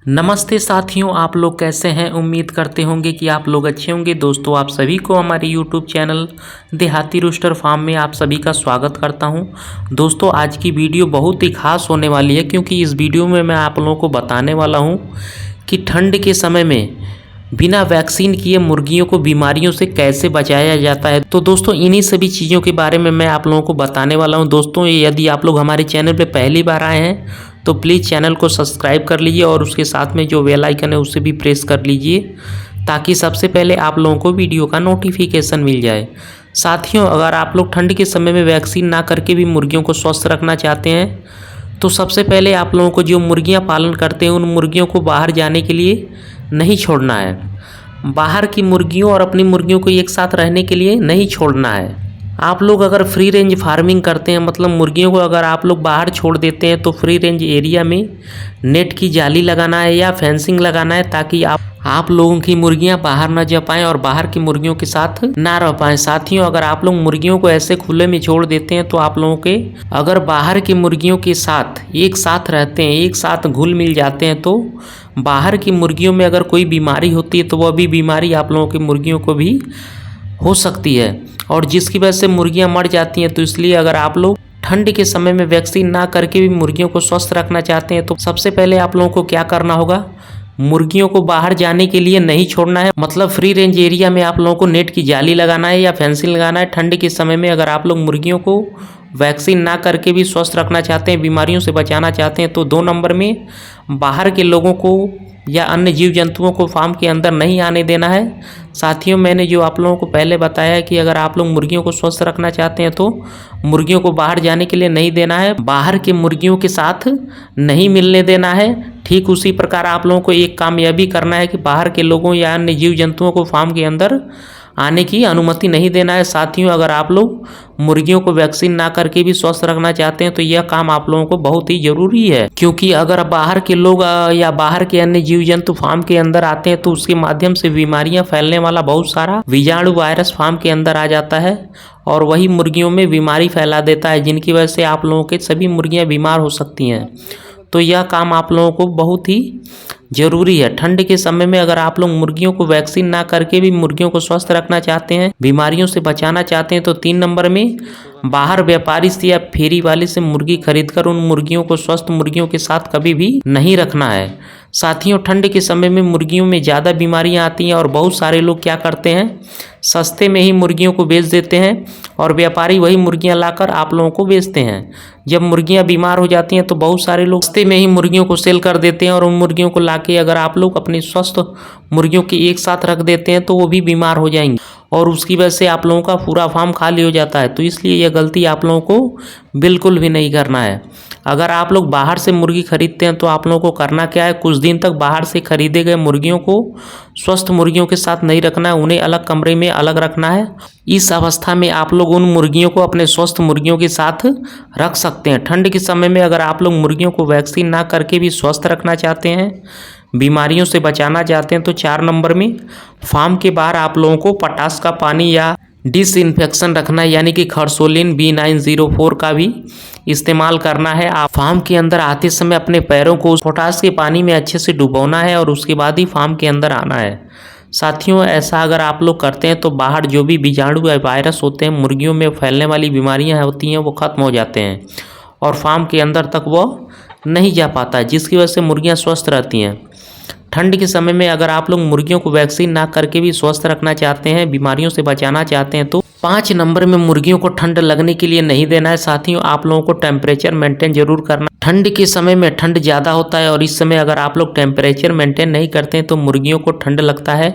नमस्ते साथियों, आप लोग कैसे हैं। उम्मीद करते होंगे कि आप लोग अच्छे होंगे। दोस्तों, आप सभी को हमारे यूट्यूब चैनल देहाती रूस्टर फार्म में आप सभी का स्वागत करता हूं। दोस्तों, आज की वीडियो बहुत ही खास होने वाली है, क्योंकि इस वीडियो में मैं आप लोगों को बताने वाला हूं कि ठंड के समय में बिना वैक्सीन किए मुर्गियों को बीमारियों से कैसे बचाया जाता है। तो दोस्तों, इन्हीं सभी चीज़ों के बारे में मैं आप लोगों को बताने वाला हूं। दोस्तों, यदि आप लोग हमारे चैनल पर पहली बार आए हैं तो प्लीज़ चैनल को सब्सक्राइब कर लीजिए और उसके साथ में जो बेल आइकन है उसे भी प्रेस कर लीजिए, ताकि सबसे पहले आप लोगों को वीडियो का नोटिफिकेशन मिल जाए। साथियों, अगर आप लोग ठंड के समय में वैक्सीन ना करके भी मुर्गियों को स्वस्थ रखना चाहते हैं तो सबसे पहले आप लोगों को जो मुर्गियां पालन करते हैं उन मुर्गियों को बाहर जाने के लिए नहीं छोड़ना है। बाहर की मुर्गियों और अपनी मुर्गियों को एक साथ रहने के लिए नहीं छोड़ना है। आप लोग अगर फ्री रेंज फार्मिंग करते हैं, मतलब मुर्गियों को अगर आप लोग बाहर छोड़ देते हैं, तो फ्री रेंज एरिया में नेट की जाली लगाना है या फेंसिंग लगाना है, ताकि आप लोगों की मुर्गियां बाहर ना जा पाएँ और बाहर की मुर्गियों के साथ ना रह पाएँ। साथियों, अगर आप लोग मुर्गियों को ऐसे खुले में छोड़ देते हैं तो आप लोगों के अगर बाहर की मुर्गियों के साथ एक साथ रहते हैं, एक साथ घुल मिल जाते हैं, तो बाहर की मुर्गियों में अगर कोई बीमारी होती है तो वह भी बीमारी आप लोगों की मुर्गियों को भी हो सकती है, और जिसकी वजह से मुर्गियां मर जाती हैं। तो इसलिए अगर आप लोग ठंड के समय में वैक्सीन ना करके भी मुर्गियों को स्वस्थ रखना चाहते हैं तो सबसे पहले आप लोगों को क्या करना होगा, मुर्गियों को बाहर जाने के लिए नहीं छोड़ना है। मतलब फ्री रेंज एरिया में आप लोगों को नेट की जाली लगाना है या फेंसिंग लगाना है। ठंड के समय में अगर आप लोग मुर्गियों को वैक्सीन ना करके भी स्वस्थ रखना चाहते हैं, बीमारियों से बचाना चाहते हैं, तो 2 नंबर में बाहर के लोगों को या अन्य जीव जंतुओं को फार्म के अंदर नहीं आने देना है। साथियों, मैंने जो आप लोगों को पहले बताया है कि अगर आप लोग मुर्गियों को स्वस्थ रखना चाहते हैं तो मुर्गियों को बाहर जाने के लिए नहीं देना है, बाहर के मुर्गियों के साथ नहीं मिलने देना है। ठीक उसी प्रकार आप लोगों को एक काम यह भी करना है कि बाहर के लोगों या अन्य जीव जंतुओं को फार्म के अंदर आने की अनुमति नहीं देना है। साथियों, अगर आप लोग मुर्गियों को वैक्सीन ना करके भी स्वस्थ रखना चाहते हैं तो यह काम आप लोगों को बहुत ही जरूरी है, क्योंकि अगर बाहर के लोग या बाहर के अन्य जीव जंतु फार्म के अंदर आते हैं तो उसके माध्यम से बीमारियां फैलने वाला बहुत सारा विजाणु वायरस फार्म के अंदर आ जाता है और वही मुर्गियों में बीमारी फैला देता है, जिनकी वजह से आप लोगों के सभी मुर्गियाँ बीमार हो सकती हैं। तो यह काम आप लोगों को बहुत ही जरूरी है। ठंड के समय में अगर आप लोग मुर्गियों को वैक्सीन ना करके भी मुर्गियों को स्वस्थ रखना चाहते हैं, बीमारियों से बचाना चाहते हैं, तो 3 नंबर में बाहर व्यापारी से या फेरी वाले से मुर्गी खरीदकर उन मुर्गियों को स्वस्थ मुर्गियों के साथ कभी भी नहीं रखना है। साथियों, ठंड के समय में मुर्गियों में ज़्यादा बीमारियां आती हैं और बहुत सारे लोग क्या करते हैं, सस्ते में ही मुर्गियों को बेच देते हैं और व्यापारी वही मुर्गियां लाकर आप लोगों को बेचते हैं। जब मुर्गियां बीमार हो जाती हैं तो बहुत सारे लोग सस्ते में ही मुर्गियों को सेल कर देते हैं और उन मुर्गियों को लाके अगर आप लोग अपनी स्वस्थ मुर्गियों की एक साथ रख देते हैं तो वो भी बीमार हो जाएंगी और उसकी वजह से आप लोगों का पूरा फार्म खाली हो जाता है। तो इसलिए यह गलती आप लोगों को बिल्कुल भी नहीं करना है। अगर आप लोग बाहर से मुर्गी खरीदते हैं तो आप लोगों को करना क्या है, कुछ दिन तक बाहर से खरीदे गए मुर्गियों को स्वस्थ मुर्गियों के साथ नहीं रखना है, उन्हें अलग कमरे में अलग रखना है। इस अवस्था में आप लोग उन मुर्गियों को अपने स्वस्थ मुर्गियों के साथ रख सकते हैं। ठंड के समय में अगर आप लोग मुर्गियों को वैक्सीन ना करके भी स्वस्थ रखना चाहते हैं, बीमारियों से बचाना चाहते हैं, तो 4 नंबर में फार्म के बाहर आप लोगों को पोटाश का पानी या डिसइंफेक्शन रखना है, यानी कि खरसोलिन B904 का भी इस्तेमाल करना है। आप फार्म के अंदर आते समय अपने पैरों को उस पोटाश के पानी में अच्छे से डुबोना है और उसके बाद ही फार्म के अंदर आना है। साथियों, ऐसा अगर आप लोग करते हैं तो बाहर जो भी बीजाणु या वायरस होते हैं, मुर्गियों में फैलने वाली बीमारियां होती हैं, वो खत्म हो जाते हैं और फार्म के अंदर तक वो नहीं जा पाता, जिसकी वजह से मुर्गियाँ स्वस्थ रहती हैं। ठंड के समय में अगर आप लोग मुर्गियों को वैक्सीन ना करके भी स्वस्थ रखना चाहते हैं, बीमारियों से बचाना चाहते हैं, तो 5 नंबर में मुर्गियों को ठंड लगने के लिए नहीं देना है। साथियों, आप लोगों को टेम्परेचर मेंटेन जरूर करना। ठंड के समय में ठंड ज़्यादा होता है और इस समय अगर आप लोग टेम्परेचर मेंटेन नहीं करते हैं तो मुर्गियों को ठंड लगता है,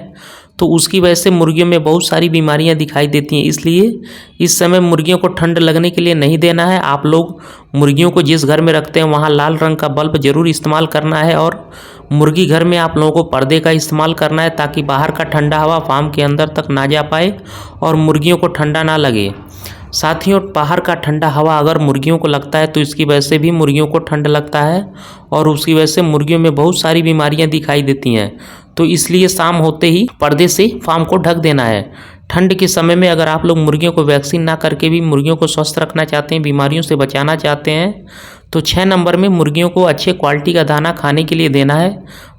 तो उसकी वजह से मुर्गियों में बहुत सारी बीमारियां दिखाई देती हैं। इसलिए इस समय मुर्गियों को ठंड लगने के लिए नहीं देना है। आप लोग मुर्गियों को जिस घर में रखते हैं वहां लाल रंग का बल्ब जरूर इस्तेमाल करना है और मुर्गी घर में आप लोगों को पर्दे का इस्तेमाल करना है, ताकि बाहर का ठंडा हवा फार्म के अंदर तक ना जा पाए और मुर्गियों को ठंडा ना लगे। साथियों, बाहर का ठंडा हवा अगर मुर्गियों को लगता है तो इसकी वजह से भी मुर्गियों को ठंड लगता है और उसकी वजह से मुर्गियों में बहुत सारी बीमारियां दिखाई देती हैं। तो इसलिए शाम होते ही पर्दे से फार्म को ढक देना है। ठंड के समय में अगर आप लोग मुर्गियों को वैक्सीन ना करके भी मुर्गियों को स्वस्थ रखना चाहते हैं, बीमारियों से बचाना चाहते हैं, तो 6 नंबर में मुर्गियों को अच्छे क्वालिटी का दाना खाने के लिए देना है।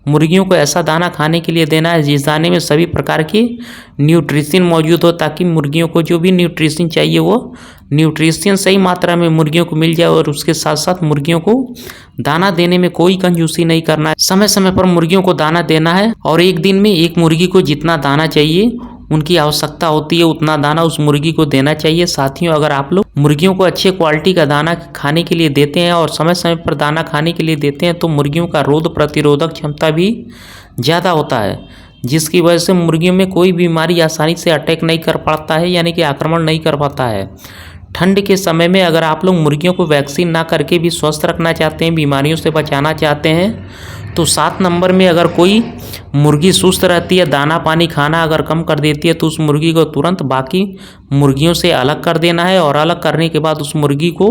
मुर्गियों को ऐसा दाना खाने के लिए देना है जिस दाने में सभी प्रकार के न्यूट्रिशन मौजूद हो, ताकि मुर्गियों को जो भी न्यूट्रिशन चाहिए वो न्यूट्रिशन सही मात्रा में मुर्गियों को मिल जाए। और उसके साथ साथ मुर्गियों को दाना देने में कोई कंजूसी नहीं करना है, समय समय पर मुर्गियों को दाना देना है। और एक दिन में एक मुर्गी को जितना दाना चाहिए, उनकी आवश्यकता होती है उतना दाना उस मुर्गी को देना चाहिए। साथियों, अगर आप लोग मुर्गियों को अच्छे क्वालिटी का दाना खाने के लिए देते हैं और समय समय पर दाना खाने के लिए देते हैं तो मुर्गियों का रोग प्रतिरोधक क्षमता भी ज़्यादा होता है, जिसकी वजह से मुर्गियों में कोई बीमारी आसानी से अटैक नहीं कर पाता है, यानी कि आक्रमण नहीं कर पाता है। ठंड के समय में अगर आप लोग मुर्गियों को वैक्सीन ना करके भी स्वस्थ रखना चाहते हैं, बीमारियों से बचाना चाहते हैं, तो 7 नंबर में अगर कोई मुर्गी सुस्त रहती है, दाना पानी खाना अगर कम कर देती है, तो उस मुर्गी को तुरंत बाकी मुर्गियों से अलग कर देना है। और अलग करने के बाद उस मुर्गी को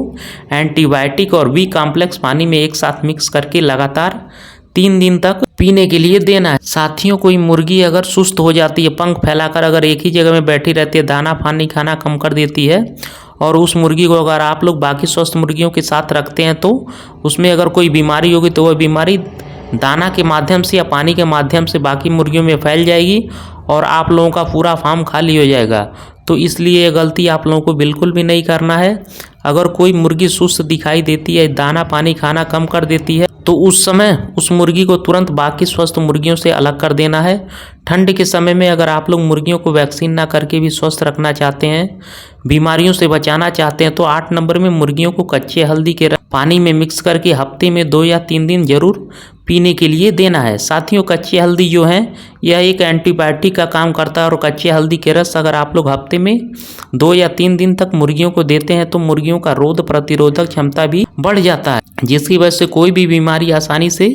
एंटीबायोटिक और बी कॉम्प्लेक्स पानी में एक साथ मिक्स करके लगातार 3 दिन तक पीने के लिए देना है। साथियों, कोई मुर्गी अगर सुस्त हो जाती है, पंख फैलाकर अगर एक ही जगह में बैठी रहती है, दाना पानी खाना कम कर देती है, और उस मुर्गी को अगर आप लोग बाकी स्वस्थ मुर्गियों के साथ रखते हैं तो उसमें अगर कोई बीमारी होगी तो वह बीमारी दाना के माध्यम से या पानी के माध्यम से बाकी मुर्गियों में फैल जाएगी और आप लोगों का पूरा फार्म खाली हो जाएगा। तो इसलिए ये गलती आप लोगों को बिल्कुल भी नहीं करना है। अगर कोई मुर्गी सुस्त दिखाई देती है, दाना पानी खाना कम कर देती है, तो उस समय उस मुर्गी को तुरंत बाकी स्वस्थ मुर्गियों से अलग कर देना है। ठंड के समय में अगर आप लोग मुर्गियों को वैक्सीन ना करके भी स्वस्थ रखना चाहते हैं, बीमारियों से बचाना चाहते हैं, तो 8 नंबर में मुर्गियों को कच्चे हल्दी के पानी में मिक्स करके हफ्ते में 2 या 3 दिन जरूर पीने के लिए देना है। साथियों, कच्ची हल्दी जो है यह एक एंटीबायोटिक का काम करता है, और कच्चे हल्दी के रस अगर आप लोग हफ्ते में 2 या 3 दिन तक मुर्गियों को देते हैं तो मुर्गियों का रोग प्रतिरोधक क्षमता भी बढ़ जाता है, जिसकी वजह से कोई भी बीमारी आसानी से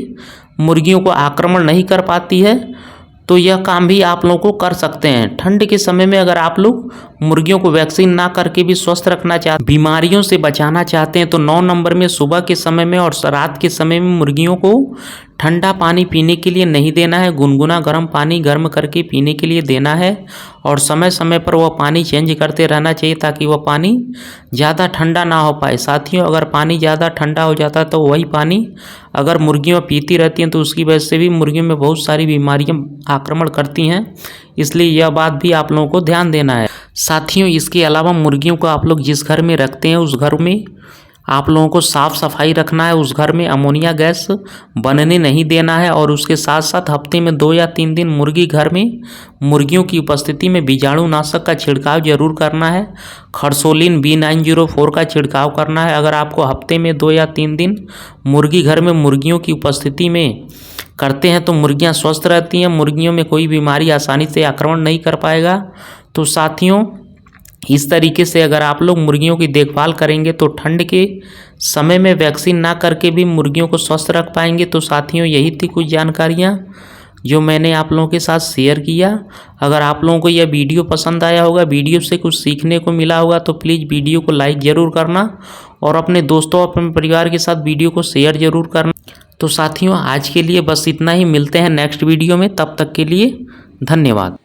मुर्गियों को आक्रमण नहीं कर पाती है। तो यह काम भी आप लोगों को कर सकते हैं। ठंड के समय में अगर आप लोग मुर्गियों को वैक्सीन ना करके भी स्वस्थ रखना चाहते, बीमारियों से बचाना चाहते हैं, तो 9 नंबर में सुबह के समय में और रात के समय में मुर्गियों को ठंडा पानी पीने के लिए नहीं देना है, गुनगुना गर्म पानी गर्म करके पीने के लिए देना है। और समय समय पर वह पानी चेंज करते रहना चाहिए ताकि वह पानी ज़्यादा ठंडा ना हो पाए। साथियों, अगर पानी ज़्यादा ठंडा हो जाता है तो वही पानी अगर मुर्गियाँ पीती रहती हैं तो उसकी वजह से भी मुर्गियों में बहुत सारी बीमारियाँ आक्रमण करती हैं, इसलिए यह बात भी आप लोगों को ध्यान देना है। साथियों, इसके अलावा मुर्गियों को आप लोग जिस घर में रखते हैं उस घर में आप लोगों को साफ़ सफाई रखना है। उस घर में अमोनिया गैस बनने नहीं देना है। और उसके साथ साथ हफ्ते में 2 या 3 दिन मुर्गी घर में मुर्गियों की उपस्थिति में बीजाणुनाशक का छिड़काव जरूर करना है। खरसोलिन B904 का छिड़काव करना है। अगर आपको हफ्ते में 2 या 3 दिन मुर्गी घर में मुर्गियों की उपस्थिति में करते हैं तो मुर्गियाँ स्वस्थ रहती हैं, मुर्गियों में कोई बीमारी आसानी से आक्रमण नहीं कर पाएगा। तो साथियों, इस तरीके से अगर आप लोग मुर्गियों की देखभाल करेंगे तो ठंड के समय में वैक्सीन ना करके भी मुर्गियों को स्वस्थ रख पाएंगे। तो साथियों, यही थी कुछ जानकारियाँ जो मैंने आप लोगों के साथ शेयर किया। अगर आप लोगों को यह वीडियो पसंद आया होगा, वीडियो से कुछ सीखने को मिला होगा, तो प्लीज़ वीडियो को लाइक ज़रूर करना और अपने दोस्तों अपने परिवार के साथ वीडियो को शेयर ज़रूर करना। तो साथियों, आज के लिए बस इतना ही। मिलते हैं नेक्स्ट वीडियो में, तब तक के लिए धन्यवाद।